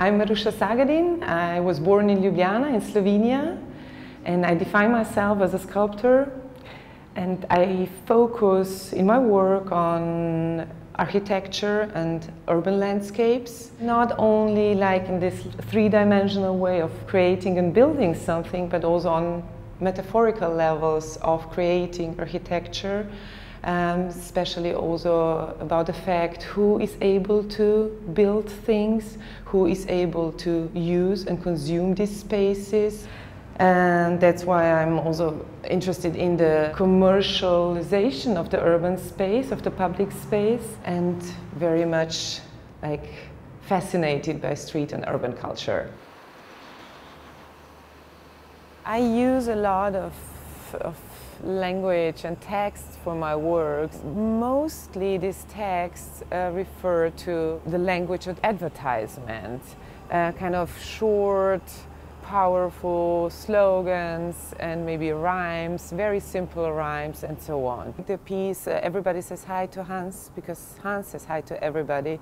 I'm Maruša Sagadin. I was born in Ljubljana in Slovenia, and I define myself as a sculptor. And I focus in my work on architecture and urban landscapes, not only like in this three-dimensional way of creating and building something, but also on metaphorical levels of creating architecture, especially also about the fact who is able to build things, who is able to use and consume these spaces. And that's why I'm also interested in the commercialization of the urban space, of the public space, and very much like fascinated by street and urban culture. I use a lot of language and texts for my works. Mostly these texts refer to the language of advertisement, kind of short, powerful slogans and maybe rhymes, very simple rhymes and so on. The piece, everybody says hi to Hans, because Hans says hi to everybody.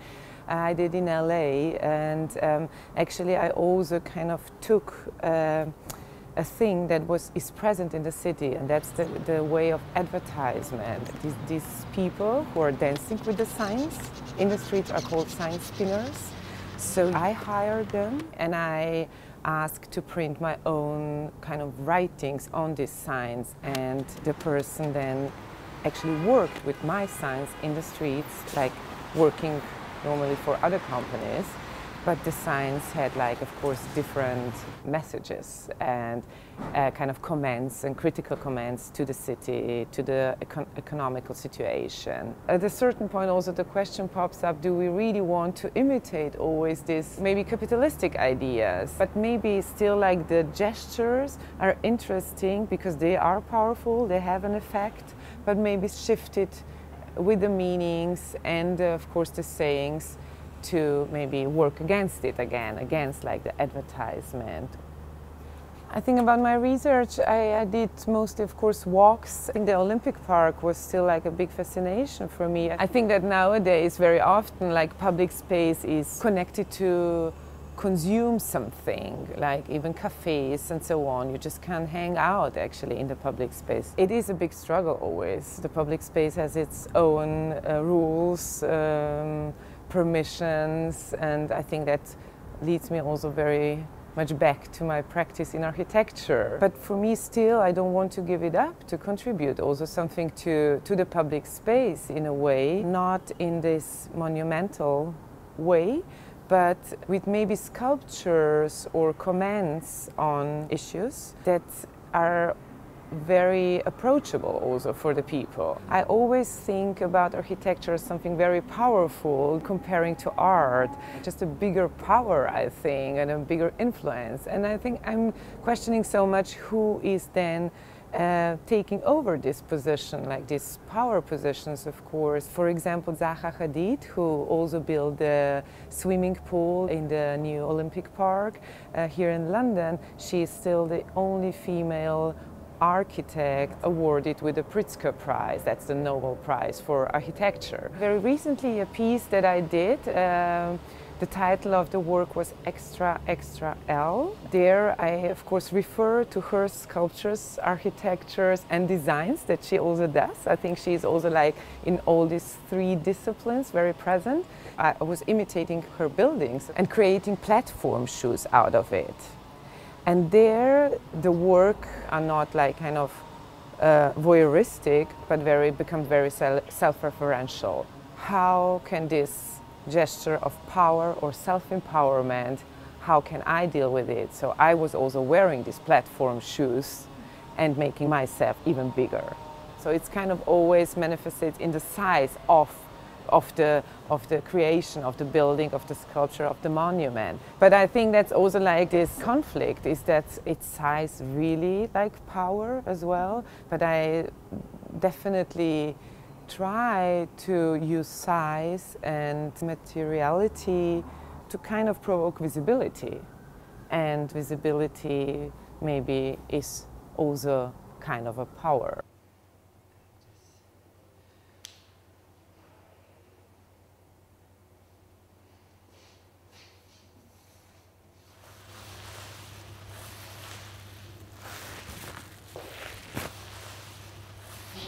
I did in LA, and actually I also kind of took a thing that is present in the city, and that's the way of advertisement. These people who are dancing with the signs in the streets are called sign spinners. So I hired them and I asked to print my own kind of writings on these signs, and the person then actually worked with my signs in the streets, like working normally for other companies. But the signs had, like, of course, different messages and kind of comments and critical comments to the city, to the economical situation. At a certain point also the question pops up, do we really want to imitate always these maybe capitalistic ideas? But maybe still like the gestures are interesting because they are powerful, they have an effect, but maybe shifted with the meanings and of course the sayings to maybe work against it again, against like the advertisement. I think about my research, I did mostly, of course, walks. I think the Olympic Park was still like a big fascination for me. I think that nowadays very often like public space is connected to consume something, like even cafes and so on. You just can't hang out actually in the public space. It is a big struggle always. The public space has its own rules, permissions, and I think that leads me also very much back to my practice in architecture. But for me still, I don't want to give it up, to contribute also something to the public space in a way, not in this monumental way, but with maybe sculptures or comments on issues that are very approachable also for the people. I always think about architecture as something very powerful comparing to art, just a bigger power, I think, and a bigger influence. And I think I'm questioning so much who is then taking over this position, like these power positions, of course. For example, Zaha Hadid, who also built the swimming pool in the new Olympic Park here in London, she is still the only female architect awarded with the Pritzker Prize. That's the Nobel Prize for architecture. Very recently a piece that I did, the title of the work was Extra Extra L. There I of course refer to her sculptures, architectures and designs that she also does. I think she's also like in all these three disciplines very present. I was imitating her buildings and creating platform shoes out of it. And there, the work are not like kind of voyeuristic, but become very self-referential. How can this gesture of power or self-empowerment, how can I deal with it? So I was also wearing these platform shoes and making myself even bigger. So it's kind of always manifested in the size of the creation, of the building, of the sculpture, of the monument. But I think that's also like this conflict, is that its size really like power as well. But I definitely try to use size and materiality to kind of provoke visibility. And visibility maybe is also kind of a power.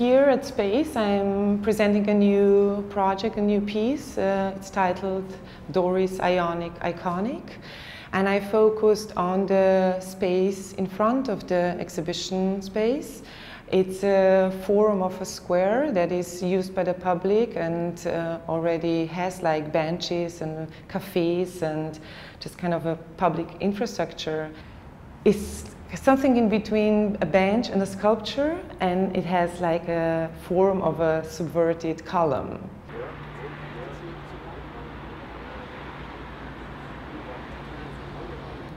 Here at Space, I'm presenting a new project, a new piece. It's titled Doris Ionic Iconic. And I focused on the space in front of the exhibition space. It's a form of a square that is used by the public and already has like benches and cafes and just kind of a public infrastructure. It's something in between a bench and a sculpture, and it has like a form of a subverted column.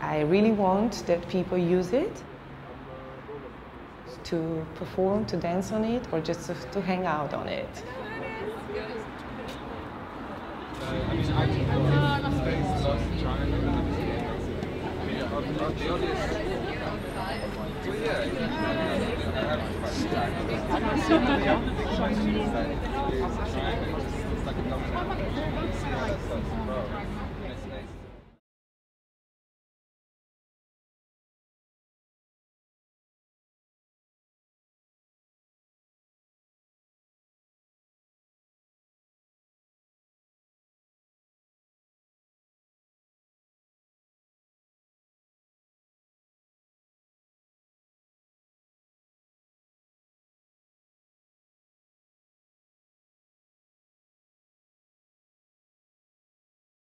I really want that people use it to perform, to dance on it, or just to hang out on it.